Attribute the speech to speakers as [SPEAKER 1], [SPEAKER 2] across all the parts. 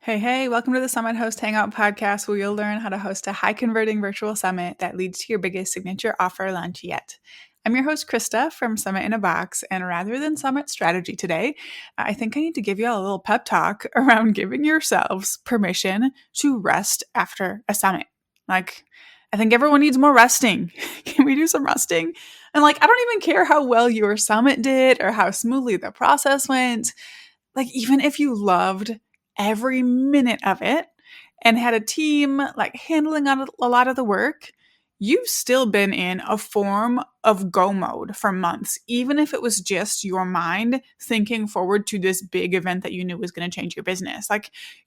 [SPEAKER 1] Hey, welcome to the Summit Host Hangout podcast, where you'll learn how to host a high converting virtual summit that leads to your biggest signature offer launch yet. I'm your host, Krista from Summit in a Box, and rather than summit strategy today, I think I need to give you all a little pep talk around giving yourselves permission to rest after a summit. I think everyone needs more resting. Can we do some resting? And I don't even care how well your summit did or how smoothly the process went. Even if you loved every minute of it and had a team handling a lot of the work, you've still been in a form of go mode for months, even if it was just your mind thinking forward to this big event that you knew was going to change your business.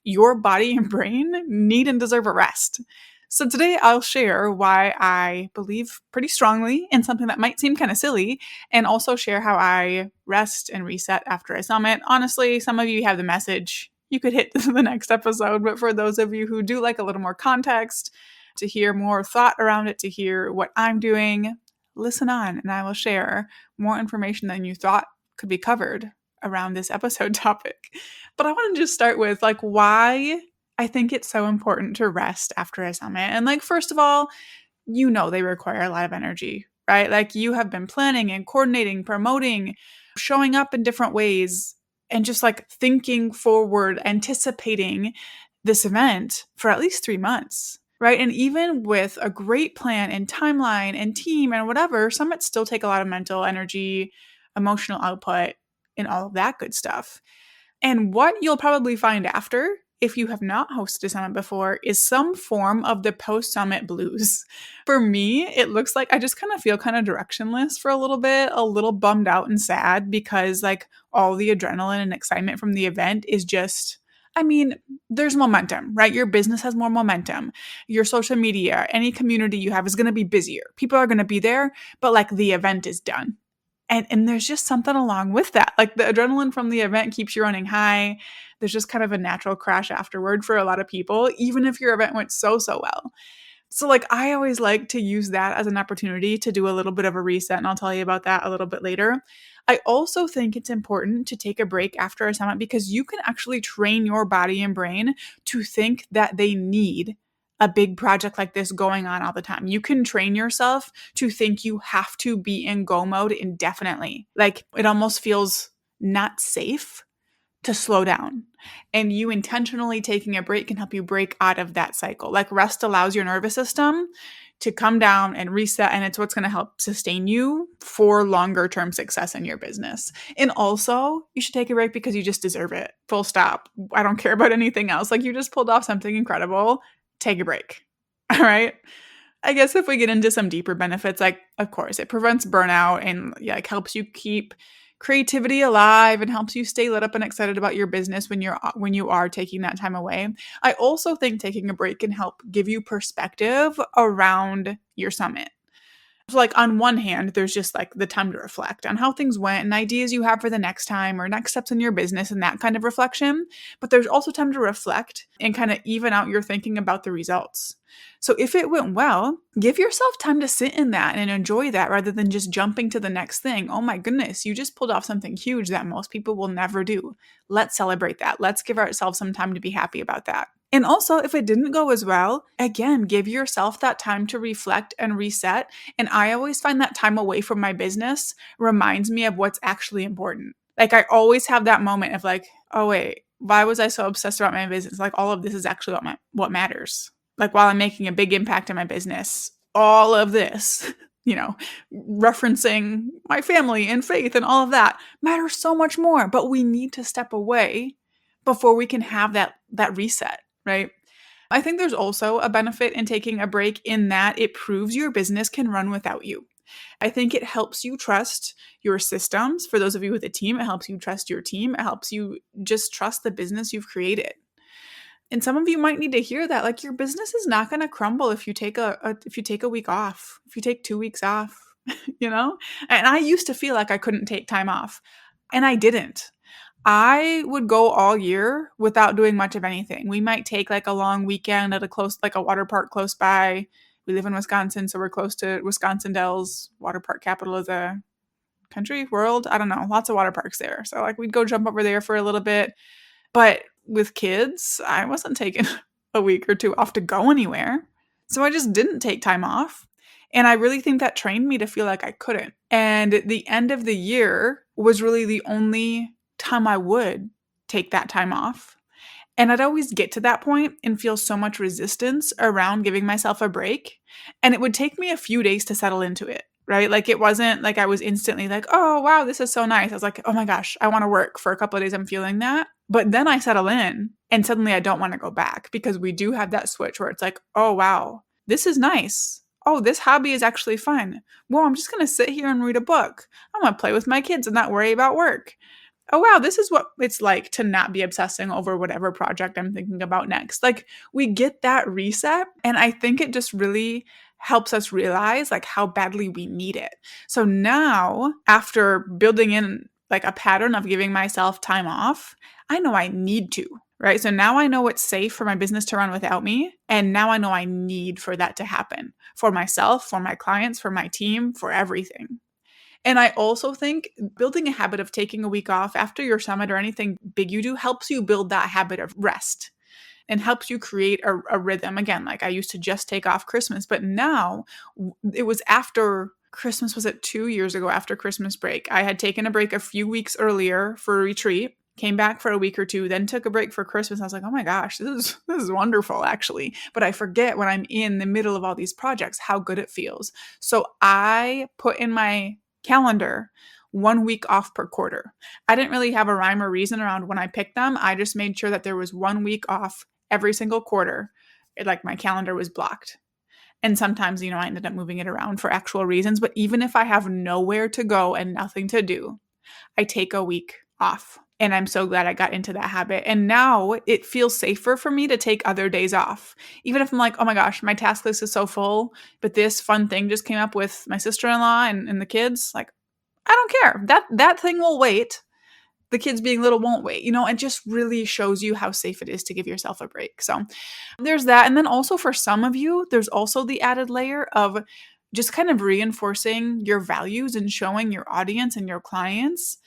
[SPEAKER 1] Your body and brain need and deserve a rest. So today I'll share why I believe pretty strongly in something that might seem kind of silly, and also share how I rest and reset after a summit. Honestly, some of you have the message. You could hit the next episode, but for those of you who do like a little more context, to hear more thought around it, to hear what I'm doing, listen on, and I will share more information than you thought could be covered around this episode topic. But I want to just start with why I think it's so important to rest after a summit. And first of all, they require a lot of energy, right? You have been planning and coordinating, promoting, showing up in different ways, and just thinking forward, anticipating this event for at least 3 months, right? And even with a great plan and timeline and team and whatever, summits still take a lot of mental energy, emotional output, and all of that good stuff. And what you'll probably find after, if you have not hosted a summit before, is some form of the post-summit blues. For me, it looks like I just kind of feel kind of directionless for a little bit, a little bummed out and sad because all the adrenaline and excitement from the event is just, there's momentum, right? Your business has more momentum. Your social media, any community you have is going to be busier. People are going to be there, but the event is done. And there's just something along with that. The adrenaline from the event keeps you running high. There's just kind of a natural crash afterward for a lot of people, even if your event went so well. So I always like to use that as an opportunity to do a little bit of a reset, and I'll tell you about that a little bit later. I also think it's important to take a break after a summit because you can actually train your body and brain to think that they need a big project like this going on all the time. You can train yourself to think you have to be in go mode indefinitely. It almost feels not safe to slow down. And you intentionally taking a break can help you break out of that cycle. Rest allows your nervous system to come down and reset, and it's what's going to help sustain you for longer term success in your business. And also, you should take a break because you just deserve it. Full stop. I don't care about anything else. You just pulled off something incredible. Take a break. All right. I guess if we get into some deeper benefits, of course, it prevents burnout and helps you keep creativity alive and helps you stay lit up and excited about your business when you are taking that time away. I also think taking a break can help give you perspective around your summit. So on one hand, there's just the time to reflect on how things went and ideas you have for the next time or next steps in your business and that kind of reflection. But there's also time to reflect and kind of even out your thinking about the results. So if it went well, give yourself time to sit in that and enjoy that rather than just jumping to the next thing. Oh my goodness, you just pulled off something huge that most people will never do. Let's celebrate that. Let's give ourselves some time to be happy about that. And also, if it didn't go as well, again, give yourself that time to reflect and reset. And I always find that time away from my business reminds me of what's actually important. I always have that moment of oh wait, why was I so obsessed about my business? All of this is actually what matters. While I'm making a big impact in my business, all of this, referencing my family and faith and all of that matters so much more. But we need to step away before we can have that reset. Right? I think there's also a benefit in taking a break in that it proves your business can run without you. I think it helps you trust your systems. For those of you with a team, it helps you trust your team. It helps you just trust the business you've created. And some of you might need to hear that your business is not going to crumble if you take a week off, if you take 2 weeks off, And I used to feel like I couldn't take time off, and I didn't. I would go all year without doing much of anything. We might take a long weekend at a water park close by. We live in Wisconsin, so we're close to Wisconsin Dells. Water park capital of the country, world. I don't know. Lots of water parks there. So we'd go jump over there for a little bit. But with kids, I wasn't taking a week or two off to go anywhere. So I just didn't take time off. And I really think that trained me to feel like I couldn't. And the end of the year was really the only time I would take that time off. And I'd always get to that point and feel so much resistance around giving myself a break. And it would take me a few days to settle into it, right? Like it wasn't like I was instantly like, oh, wow, this is so nice. I was like, oh my gosh, I want to work for a couple of days. I'm feeling that. But then I settle in and suddenly I don't want to go back because we do have that switch where it's like, oh, wow, this is nice. Oh, this hobby is actually fun. Well, I'm just going to sit here and read a book. I'm going to play with my kids and not worry about work. Oh, wow, this is what it's like to not be obsessing over whatever project I'm thinking about next. Like we get that reset. And I think it just really helps us realize like how badly we need it. So now after building in like a pattern of giving myself time off, I know I need to, right? So now I know it's safe for my business to run without me. And now I know I need for that to happen for myself, for my clients, for my team, for everything. And I also think building a habit of taking a week off after your summit or anything big you do helps you build that habit of rest and helps you create a rhythm. Again, like I used to just take off Christmas, but now it was after Christmas, was it 2 years ago after Christmas break? I had taken a break a few weeks earlier for a retreat, came back for a week or two, then took a break for Christmas. I was like, oh my gosh, this is wonderful actually. But I forget when I'm in the middle of all these projects, how good it feels. So I put in my calendar 1 week off per quarter. I didn't really have a rhyme or reason around when I picked them. I just made sure that there was 1 week off every single quarter. Like my calendar was blocked. And sometimes, I ended up moving it around for actual reasons. But even if I have nowhere to go and nothing to do, I take a week off. And I'm so glad I got into that habit. And now it feels safer for me to take other days off. Even if I'm like, oh my gosh, my task list is so full, but this fun thing just came up with my sister-in-law and the kids. Like, I don't care. That thing will wait. The kids being little won't wait. It just really shows you how safe it is to give yourself a break. So there's that. And then also for some of you, there's also the added layer of just kind of reinforcing your values and showing your audience and your clients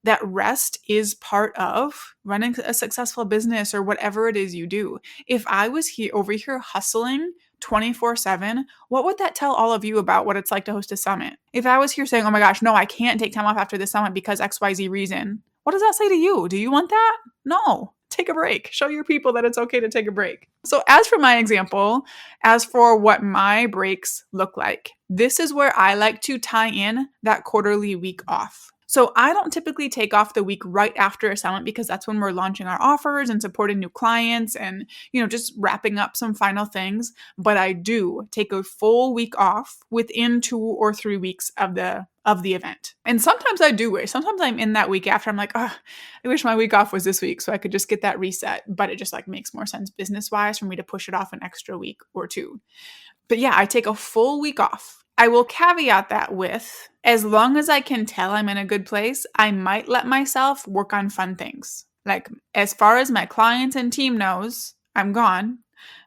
[SPEAKER 1] that rest is part of running a successful business or whatever it is you do. If I was over here hustling 24/7, what would that tell all of you about what it's like to host a summit? If I was here saying, oh my gosh, no, I can't take time off after this summit because XYZ reason, what does that say to you? Do you want that? No. Take a break. Show your people that it's okay to take a break. So as for my example, as for what my breaks look like, this is where I like to tie in that quarterly week off. So I don't typically take off the week right after a summit because that's when we're launching our offers and supporting new clients and, just wrapping up some final things. But I do take a full week off within 2 or 3 weeks of the event. And sometimes I do wish. Sometimes I'm in that week after I'm like, oh, I wish my week off was this week so I could just get that reset. But it just like makes more sense business-wise for me to push it off an extra week or two. But yeah, I take a full week off. I will caveat that with, as long as I can tell I'm in a good place, I might let myself work on fun things. Like as far as my clients and team knows, I'm gone,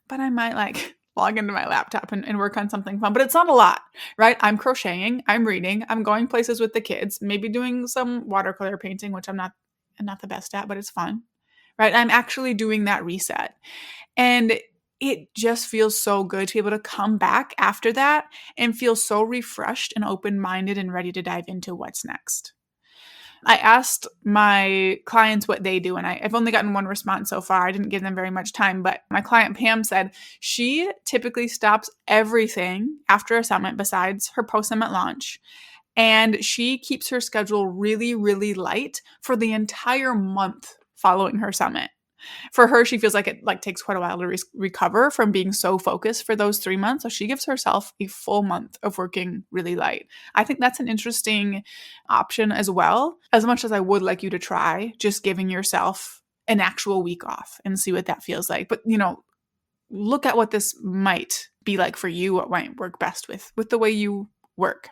[SPEAKER 1] but I might like log into my laptop and work on something fun, but it's not a lot, right? I'm crocheting, I'm reading, I'm going places with the kids, maybe doing some watercolor painting, which I'm not the best at, but it's fun, right? I'm actually doing that reset. And it just feels so good to be able to come back after that and feel so refreshed and open-minded and ready to dive into what's next. I asked my clients what they do, and I've only gotten one response so far. I didn't give them very much time, but my client Pam said she typically stops everything after a summit besides her post-summit launch. And she keeps her schedule really, really light for the entire month following her summit. For her, she feels like it takes quite a while to recover from being so focused for those 3 months. So she gives herself a full month of working really light. I think that's an interesting option as well, as much as I would like you to try just giving yourself an actual week off and see what that feels like. But, look at what this might be like for you, what might work best with the way you work.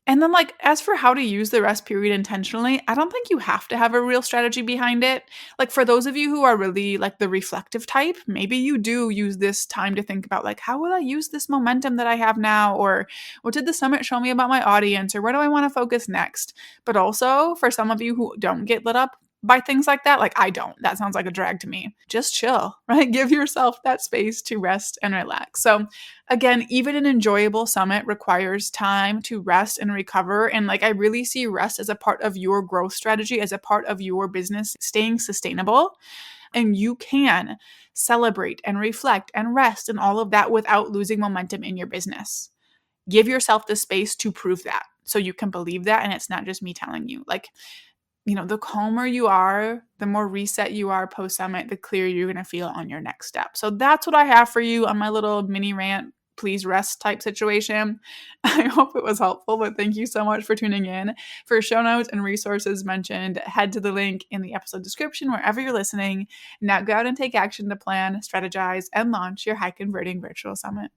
[SPEAKER 1] And then as for how to use the rest period intentionally, I don't think you have to have a real strategy behind it. For those of you who are really the reflective type, maybe you do use this time to think about how will I use this momentum that I have now? Or what did the summit show me about my audience? Or where do I want to focus next? But also for some of you who don't get lit up by things like that. Like, I don't. That sounds like a drag to me. Just chill, right? Give yourself that space to rest and relax. So again, even an enjoyable summit requires time to rest and recover. And like, I really see rest as a part of your growth strategy, as a part of your business staying sustainable. And you can celebrate and reflect and rest and all of that without losing momentum in your business. Give yourself the space to prove that so you can believe that. And it's not just me telling you. Like, the calmer you are, the more reset you are post summit, the clearer you're going to feel on your next step. So that's what I have for you on my little mini rant, please rest type situation. I hope it was helpful, but thank you so much for tuning in. For show notes and resources mentioned, head to the link in the episode description wherever you're listening. Now go out and take action to plan, strategize, and launch your high converting virtual summit.